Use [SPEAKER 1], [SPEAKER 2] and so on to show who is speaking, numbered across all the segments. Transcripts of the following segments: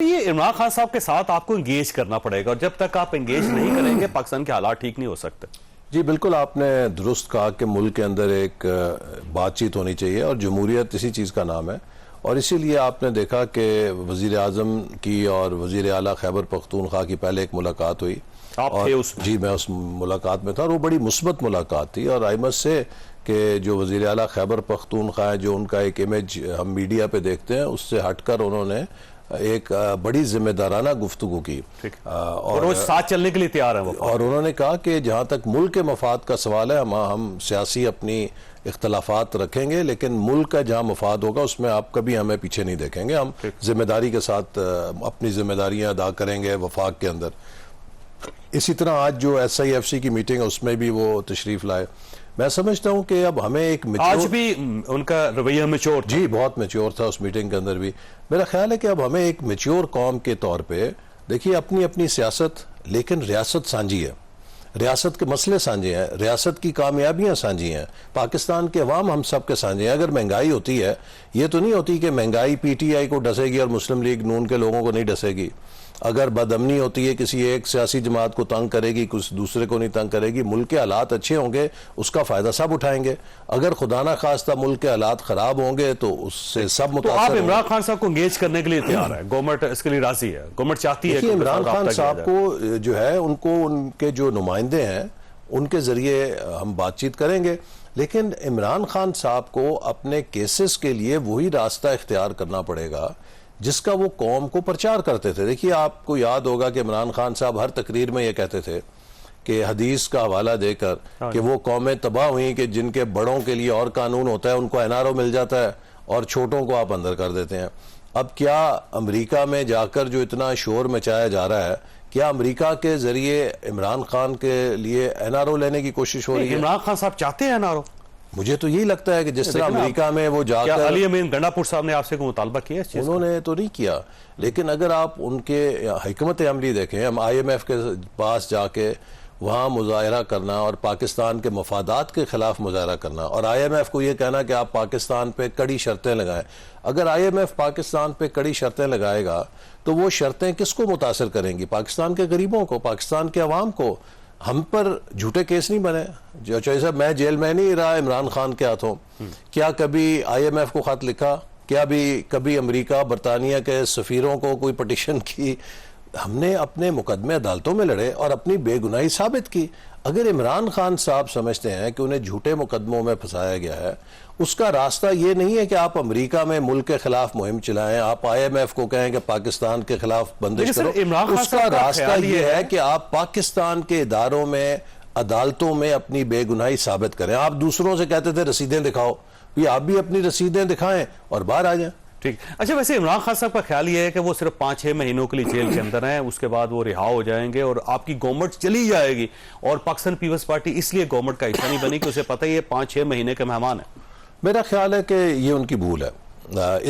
[SPEAKER 1] ये इमरान खान साहब के साथ आपको एंगेज करना पड़ेगा और जब तक आप एंगेज नहीं करेंगे पाकिस्तान के हालात ठीक नहीं हो सकते।
[SPEAKER 2] जी बिल्कुल, आपने दुरुस्त कहा कि मुल्क के अंदर एक बातचीत होनी चाहिए और जमहूरियत इसी चीज़ का नाम है। और इसीलिए आपने देखा कि वज़ीर आज़म की और वज़ीर आला खैबर पख्तूनख्वा की पहले एक मुलाकात हुई।
[SPEAKER 1] आप थे उसमें?
[SPEAKER 2] जी, मैं उस मुलाकात में था और वो बड़ी मुस्बत मुलाकात थी। और आई मस्ट से कि जो वज़ीर आला खैबर पख्तूनख्वा है, जो उनका एक इमेज हम मीडिया पे देखते हैं, उससे हटकर उन्होंने एक बड़ी जिम्मेदाराना गुफ्तगू की
[SPEAKER 1] और वो साथ चलने के लिए तैयार है वो।
[SPEAKER 2] और उन्होंने कहा कि जहाँ तक मुल्क के मफाद का सवाल है, हम सियासी अपनी इख्तलाफात रखेंगे, लेकिन मुल्क का जहाँ मफाद होगा उसमें आप कभी हमें पीछे नहीं देखेंगे। हम जिम्मेदारी के साथ अपनी जिम्मेदारियाँ अदा करेंगे वफाक के अंदर। इसी तरह आज जो SIFC की मीटिंग है उसमें भी वो तशरीफ लाए। मैं समझता हूं कि अब हमें एक
[SPEAKER 1] आज भी उनका रवैया मैच्योर था।
[SPEAKER 2] जी, बहुत मैच्योर था उस मीटिंग के अंदर भी। मेरा ख्याल है कि अब हमें एक मैच्योर कौम के तौर पे, देखिए, अपनी अपनी सियासत, लेकिन रियासत साझी है, रियासत के मसले साझे हैं, रियासत की कामयाबियां साझी हैं, पाकिस्तान के अवाम हम सब के साझे हैं। अगर महंगाई होती है, ये तो नहीं होती कि महंगाई PTI को डसेगी और मुस्लिम लीग नून के लोगों को नहीं डसेगी। अगर बदअमनी होती है, किसी एक सियासी जमात को तंग करेगी, कुछ दूसरे को नहीं तंग करेगी। मुल्क के हालात अच्छे होंगे, उसका फायदा सब उठाएंगे। अगर खुदा ना खास्ता मुल्क के हालात खराब होंगे तो उससे सब मुतासर।
[SPEAKER 1] तो आप इमरान खान साहब को एंगेज करने के लिए तैयार है? गवर्नमेंट इसके लिए राजी है? गवर्नमेंट चाहती है कि
[SPEAKER 2] इमरान खान साहब को जो है, उनको उनके जो नुमाइंदे हैं उनके जरिए हम बातचीत करेंगे, लेकिन इमरान खान साहब को अपने केसेस के लिए वही रास्ता इख्तियार करना पड़ेगा जिसका वो कौम को प्रचार करते थे। देखिए, आपको याद होगा कि इमरान खान साहब हर तकरीर में ये कहते थे कि हदीस का हवाला देकर कि वो कौमें तबाह हुई कि जिनके बड़ों के लिए और कानून होता है, उनको NRO मिल जाता है और छोटों को आप अंदर कर देते हैं। अब क्या अमेरिका में जाकर जो इतना शोर मचाया जा रहा है, क्या अमेरिका के जरिए इमरान खान के लिए NRO लेने की कोशिश हो रही है?
[SPEAKER 1] इमरान खान साहब चाहते हैं NRO?
[SPEAKER 2] मुझे तो यही लगता है कि जिस तरह अमेरिका में वो जाकर,
[SPEAKER 1] अली अमीन गंडापुर साहब ने आपसे कोई मुतालबा किया इस चीज़ का?
[SPEAKER 2] उन्होंने तो नहीं किया, लेकिन अगर आप उनके हिकमत अमली देखें, हम IMF के पास जाके वहाँ मुजाहरा करना और पाकिस्तान के मफादात के खिलाफ मुजाहरा करना और IMF को ये कहना कि आप पाकिस्तान पे कड़ी शर्तें लगाएं। अगर IMF पाकिस्तान पे कड़ी शर्तें लगाएगा तो वो शर्तें किसको मुतासर करेंगी? पाकिस्तान के गरीबों को, पाकिस्तान के अवाम को। हम पर झूठे केस नहीं बने। जो जैसा मैं जेल में नहीं रहा इमरान खान के हाथों, क्या कभी IMF को खत लिखा? क्या भी कभी अमेरिका बरतानिया के सफीरों को कोई पटिशन की? हमने अपने मुकदमे अदालतों में लड़े और अपनी बेगुनाही साबित की। अगर इमरान खान साहब समझते हैं कि उन्हें झूठे मुकदमों में फंसाया गया है, उसका रास्ता ये नहीं है कि आप अमेरिका में मुल्क के खिलाफ मुहिम चलाएं, आप IMF को कहें कि पाकिस्तान के खिलाफ बंदिश करो। उसका रास्ता ये है कि आप पाकिस्तान के इदारों में, अदालतों में अपनी बेगुनाही साबित करें। आप दूसरों से कहते थे रसीदें दिखाओ, ये आप भी अपनी रसीदें दिखाएं और बाहर आ जाएं।
[SPEAKER 1] ठीक। अच्छा, वैसे इमरान खान साहब का ख्याल ये है कि वो सिर्फ 5-6 महीनों के लिए जेल के अंदर हैं, उसके बाद वो रिहा हो जाएंगे और आपकी गवर्नमेंट चली जाएगी। और पाकिस्तान पीपल्स पार्टी इसलिए गवर्नमेंट का हिस्सा नहीं बनी कि उसे पता ही है 5-6 महीने के मेहमान है।
[SPEAKER 2] मेरा ख्याल है कि ये उनकी भूल है।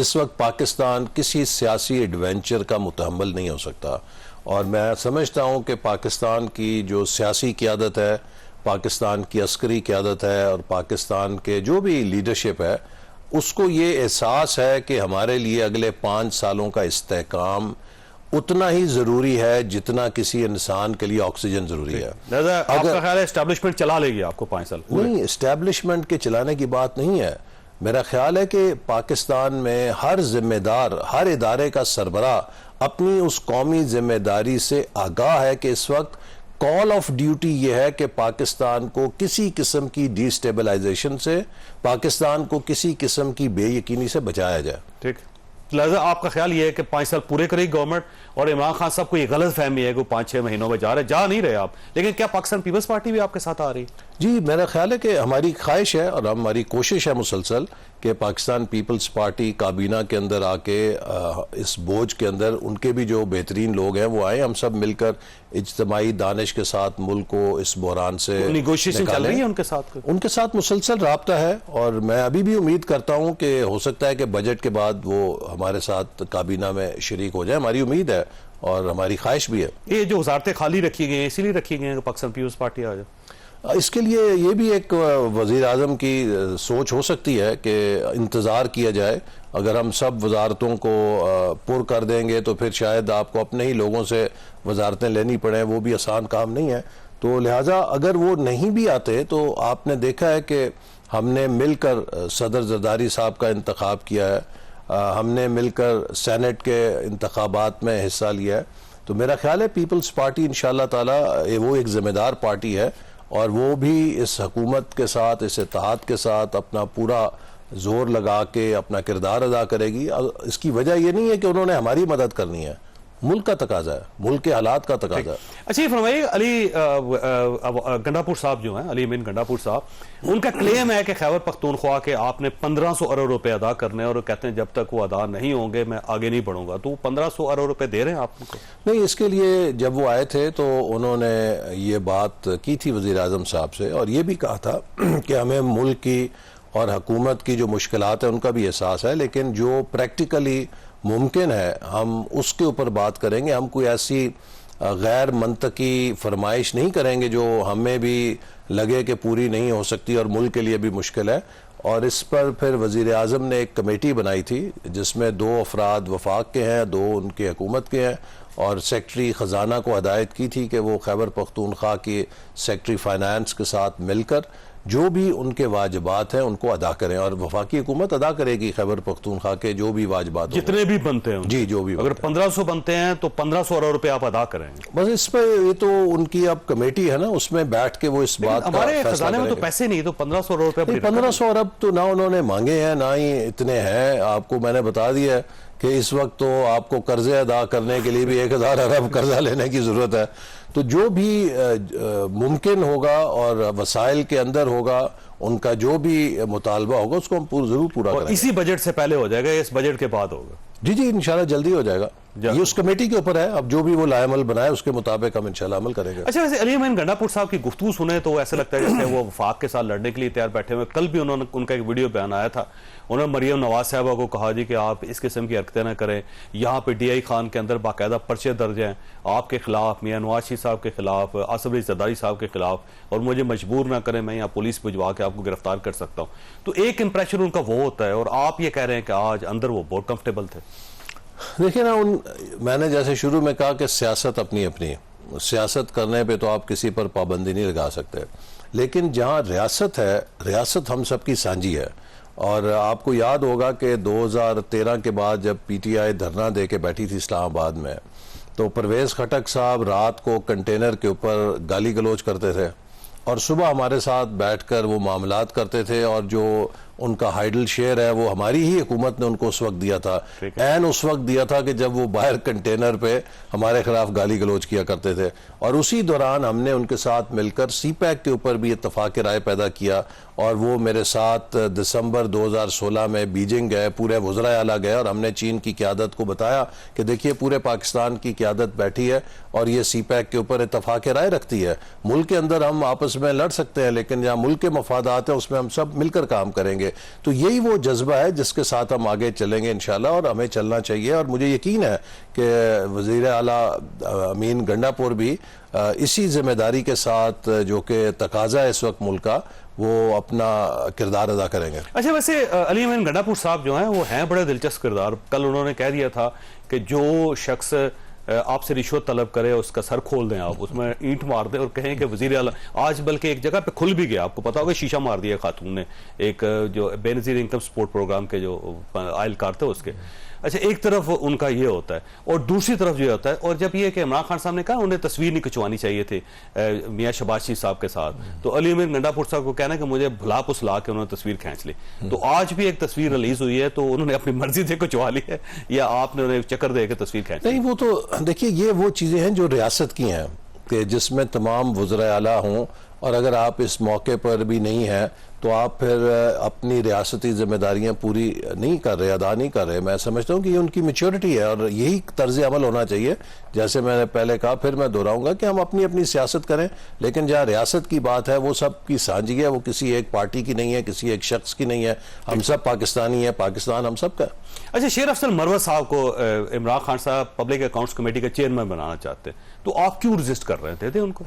[SPEAKER 2] इस वक्त पाकिस्तान किसी सियासी एडवेंचर का मुतहम्मल नहीं हो सकता और मैं समझता हूँ कि पाकिस्तान की जो सियासी क़यादत है, पाकिस्तान की अस्करी क़यादत है और पाकिस्तान के जो भी लीडरशिप है, उसको ये एहसास है कि हमारे लिए अगले 5 सालों का इस्तेहकाम उतना ही जरूरी है जितना किसी इंसान के लिए ऑक्सीजन जरूरी है।
[SPEAKER 1] आपका ख्याल है एस्टैब्लिशमेंट चला लेगी आपको 5 साल?
[SPEAKER 2] नहीं, एस्टैब्लिशमेंट के चलाने की बात नहीं है। मेरा ख्याल है कि पाकिस्तान में हर जिम्मेदार, हर इदारे का सरबराह अपनी उस कौमी जिम्मेदारी से आगाह है कि इस वक्त कॉल ऑफ ड्यूटी यह है कि पाकिस्तान को किसी किस्म की डिस्टेबलाइजेशन से, पाकिस्तान को किसी किस्म की बेयकीनी से बचाया जाए।
[SPEAKER 1] ठीक। लिहाजा आपका ख्याल ये है कि 5 साल पूरे करेगी गवर्नमेंट और इमरान खान साहब को ये गलत फहमी है कि 5-6 महीनों में जा नहीं रहे आप, लेकिन क्या पाकिस्तान पीपल्स पार्टी भी आपके साथ आ रही?
[SPEAKER 2] जी, मेरा ख्याल है कि हमारी ख्वाहिश है और हमारी कोशिश है मुसलसल कि पाकिस्तान पीपल्स पार्टी काबीना के अंदर आके इस बोझ के अंदर उनके भी जो बेहतरीन लोग हैं वो आए, हम सब मिलकर इज्तिमाई दानिश के साथ मुल्क को इस बहरान से
[SPEAKER 1] नेगोशिएशन चल रही है उनके साथ
[SPEAKER 2] मुसलसल राब्ता है और मैं अभी भी उम्मीद करता हूँ कि हो सकता है कि बजट के बाद वो हमारे साथ काबीना में शरीक हो जाए। हमारी उम्मीद है और हमारी ख्वाहिश भी है।
[SPEAKER 1] ये जो वजारतें खाली रखी गई हैं इसीलिए रखी गई हैं कि पाकिस्तान पीपल्स पार्टी आ जाए?
[SPEAKER 2] इसके लिए ये भी एक वज़ीर आज़म की सोच हो सकती है कि इंतज़ार किया जाए। अगर हम सब वजारतों को पुर कर देंगे तो फिर शायद आपको अपने ही लोगों से वजारतें लेनी पड़ें, वो भी आसान काम नहीं है। तो लिहाजा अगर वो नहीं भी आते तो आपने देखा है कि हमने मिलकर सदर जरदारी साहब का इंतखाब किया है, हमने मिलकर सेनेट के इंतखाबात में हिस्सा लिया है। तो मेरा ख्याल है पीपल्स पार्टी इंशाअल्लाह ताला वो एक ज़िम्मेदार पार्टी है और वो भी इस हुकूमत के साथ, इस इत्तेहाद के साथ अपना पूरा जोर लगा के अपना किरदार अदा करेगी। इसकी वजह यह नहीं है कि उन्होंने हमारी मदद करनी है, मुल्क का तकाजा है, मुल्क के हालात का तकाजा है।
[SPEAKER 1] अच्छा ये फरमाइए, अली गंडापुर साहब जो हैं, अली अमीन गंडापुर साहब, उनका क्लेम है कि खैबर पख्तूनख्वा के आपने 1500 अरब रुपए अदा करने और कहते हैं जब तक वो अदा नहीं होंगे मैं आगे नहीं बढ़ूंगा। तो 1500 अरब रुपए दे रहे हैं आप उनको?
[SPEAKER 2] नहीं, इसके लिए जब वो आए थे तो उन्होंने ये बात की थी वज़ीर आज़म साहब से और ये भी कहा था कि हमें मुल्क की और हुकूमत की जो मुश्किलात है उनका भी एहसास है, लेकिन जो प्रैक्टिकली मुमकिन है हम उसके ऊपर बात करेंगे। हम कोई ऐसी गैर मंतकी फरमाइश नहीं करेंगे जो हमें भी लगे कि पूरी नहीं हो सकती और मुल्क के लिए भी मुश्किल है। और इस पर फिर वज़ीर आज़म ने एक कमेटी बनाई थी जिसमें 2 अफराद वफाक के हैं, 2 उनके हुकूमत के हैं और सेक्रेटरी ख़जाना को हदायत की थी कि वो खैबर पख्तूनख्वा की सेक्रेटरी फाइनेंस के साथ मिलकर जो भी उनके वाजिबात हैं उनको अदा करें और वफाकी हुकूमत अदा करेगी खैबर पख्तूनख्वा के जो भी वाजिबात
[SPEAKER 1] जितने भी बनते हैं।
[SPEAKER 2] जी, जो भी
[SPEAKER 1] अगर 1500 बनते हैं तो 1500 अरब रुपए आप अदा करेंगे।
[SPEAKER 2] बस इस पर ये तो उनकी अब कमेटी है ना, उसमें बैठ के वो इस बात का
[SPEAKER 1] हमारे
[SPEAKER 2] फैसला
[SPEAKER 1] खजाने में तो पैसे नहीं, तो 1500 अरब रुपए
[SPEAKER 2] 1500 अरब तो ना उन्होंने मांगे हैं ना ही इतने हैं। आपको मैंने बता दिया है कि इस वक्त तो आपको कर्जे अदा करने के लिए भी 1000 अरब कर्जा लेने की जरूरत है। तो जो भी मुमकिन होगा और वसाइल के अंदर होगा उनका जो भी मुतालबा होगा उसको हम जरूर पूरा करेंगे।
[SPEAKER 1] इसी बजट से पहले हो जाएगा, इस बजट के बाद होगा?
[SPEAKER 2] जी जी, इंशाल्लाह जल्दी हो जाएगा। ये उस कमेटी के ऊपर है, अब जो भी वो लाएमल बनाए उसके मुताबिक हम इंशाल्लाह अमल करेंगे।
[SPEAKER 1] अच्छा, वैसे अली अमीन गंडापुर साहब की गुफ्तगू सुने तो ऐसा लगता है जैसे वो वफाक के साथ लड़ने के लिए तैयार बैठे हुए। कल भी उन्होंने उनका एक वीडियो बयान आया था, उन्होंने मरियम नवाज साहबा को कहा जी कि आप इस किस्म की हरकतें ना करें, यहाँ पे DI खान के अंदर बाकायदा पर्चे दर्ज हैं आपके खिलाफ, मियां नवाज शरीफ साहब के खिलाफ, आसिफ अली जरदारी साहब के खिलाफ, और मुझे मजबूर ना करें, मैं यहाँ पुलिस भिजवा के आपको गिरफ्तार कर सकता हूँ। तो एक इंप्रेशन उनका वो होता है और आप ये कह रहे हैं कि आज अंदर वो बहुत कंफर्टेबल थे।
[SPEAKER 2] देखिए ना, मैंने जैसे शुरू में कहा कि सियासत अपनी अपनी, सियासत करने पे तो आप किसी पर पाबंदी नहीं लगा सकते, लेकिन जहाँ रियासत है, रियासत हम सबकी साझी है। और आपको याद होगा कि 2013 के बाद जब PTI धरना दे के बैठी थी इस्लामाबाद में, तो परवेज़ खटक साहब रात को कंटेनर के ऊपर गाली गलोच करते थे और सुबह हमारे साथ बैठकर वो मामलात करते थे और जो उनका हाइडल शेयर है वो हमारी ही हुकूमत ने उनको उस वक्त दिया था, एन उस वक्त दिया था कि जब वो बाहर कंटेनर पे हमारे खिलाफ गाली गलोच किया करते थे। और उसी दौरान हमने उनके साथ मिलकर CPEC के ऊपर भी इत्तफाक राय पैदा किया और वो मेरे साथ दिसंबर 2016 में बीजिंग गए, पूरे वज़राए आला गए और हमने चीन की क़यादत को बताया कि देखिए पूरे पाकिस्तान की क़यादत बैठी है और ये CPEC के ऊपर इत्तफाक राय रखती है। मुल्क के अंदर हम आपस में लड़ सकते हैं लेकिन जहाँ मुल्क के मफादात हैं उसमें हम सब मिलकर काम करेंगे। तो यही वो जज्बा है जिसके साथ हम आगे चलेंगे इंशाल्लाह, और हमें चलना चाहिए। और मुझे यकीन है कि वज़ीर आला अमीन गंडापुर भी इसी जिम्मेदारी के साथ जो कि तकाजा है इस वक्त मुल्क का, वो अपना किरदार अदा करेंगे।
[SPEAKER 1] अच्छा, वैसे अली अमीन गंडापुर साहब जो हैं वो हैं बड़े दिलचस्प किरदार। कल उन्होंने कह दिया था कि जो शख्स आपसे रिश्वत तलब करे उसका सर खोल दें, आप उसमें ईंट मार दें और कहें कि वजीर आला। आज बल्कि एक जगह पे खुल भी गया, आपको पता होगा, शीशा मार दिया खातून ने, एक जो बेनजीर इनकम सपोर्ट प्रोग्राम के जो आयल कार थे उसके। अच्छा, एक तरफ उनका ये होता है और दूसरी तरफ ये होता है, और जब ये कि इमरान खान साहब ने कहा उन्हें तस्वीर नहीं खिंचवानी चाहिए थी मियां शहबाज शरीफ साहब के साथ, तो अली अमीन गंडापुर साहब को कहना है कि मुझे भुला पुसला के उन्होंने तस्वीर खींच ली। तो आज भी एक तस्वीर रिलीज हुई है, तो उन्होंने अपनी मर्जी से खिंचवा ली है या आपने उन्हें चक्कर दे के तस्वीर खींच ली?
[SPEAKER 2] नहीं, वो तो देखिए ये वो चीज़ें हैं जो रियासत की हैं कि जिसमें तमाम वज़राए आला हों, और अगर आप इस मौके पर भी नहीं हैं तो आप फिर अपनी रियासती जिम्मेदारियां पूरी नहीं कर रहे, अदा नहीं कर रहे। मैं समझता हूं कि ये उनकी मैच्योरिटी है और यही तर्ज अमल होना चाहिए। जैसे मैंने पहले कहा, फिर मैं दोहराऊंगा कि हम अपनी अपनी सियासत करें, लेकिन जहां रियासत की बात है वो सब की साझी है, वो किसी एक पार्टी की नहीं है, किसी एक शख्स की नहीं है। हम सब पाकिस्तानी है, पाकिस्तान हम सब का।
[SPEAKER 1] अच्छा, शेर अफजल मरवत साहब को इमरान खान साहब पब्लिक अकाउंट्स कमेटी का चेयरमैन बनाना चाहते हैं, तो आप क्यों रेजिस्ट कर रहे थे उनको?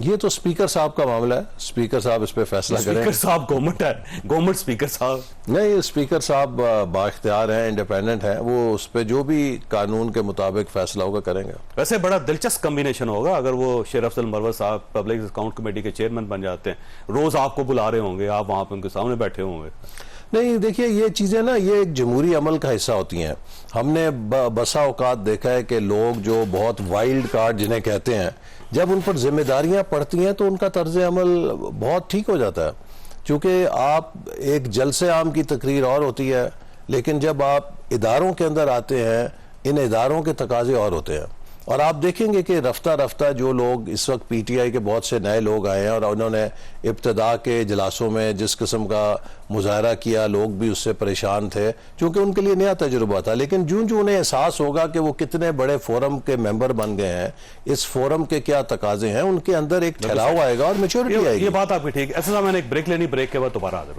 [SPEAKER 2] ये तो स्पीकर साहब का मामला है, स्पीकर साहब इस पे फैसला करें।
[SPEAKER 1] स्पीकर साहब गवर्नमेंट है, गवर्नमेंट स्पीकर साहब
[SPEAKER 2] नहीं, स्पीकर साहब बाइख्तियार हैं, इंडिपेंडेंट हैं, वो उस पर जो भी कानून के मुताबिक फैसला होगा करेंगे।
[SPEAKER 1] वैसे बड़ा दिलचस्प कॉम्बिनेशन होगा अगर वो शेर अफजल मरवत साहब पब्लिक अकाउंट कमेटी के चेयरमैन बन जाते हैं। रोज आपको बुला रहे होंगे, आप वहां पे उनके सामने बैठे होंगे।
[SPEAKER 2] नहीं, देखिए ये चीज़ें ना, ये एक जमहूरी अमल का हिस्सा होती हैं। हमने बसा औकात देखा है कि लोग जो बहुत वाइल्ड कार्ड जिन्हें कहते हैं, जब उन पर जिम्मेदारियां पड़ती हैं तो उनका तर्ज अमल बहुत ठीक हो जाता है। चूँकि आप एक जलसे आम की तकरीर और होती है, लेकिन जब आप इदारों के अंदर आते हैं, इन इदारों के तकाजे और होते हैं। और आप देखेंगे कि रफ्ता रफ्ता जो लोग इस वक्त पीटीआई के बहुत से नए लोग आए हैं और उन्होंने इब्तदा के इजलासों में जिस किस्म का मुजाहरा किया, लोग भी उससे परेशान थे क्योंकि उनके लिए नया तजुर्बा था। लेकिन जूं जूं उन्हें एहसास होगा कि वो कितने बड़े फोरम के मेंबर बन गए हैं, इस फोरम के क्या तकाजे हैं, उनके अंदर एक ठहराव आएगा और मैच्योरिटी आएगी।
[SPEAKER 1] ये बात आपकी ठीक है। ऐसा मैंने एक ब्रेक लेनी, ब्रेक के बाद दोबारा हाजिर होता हूं।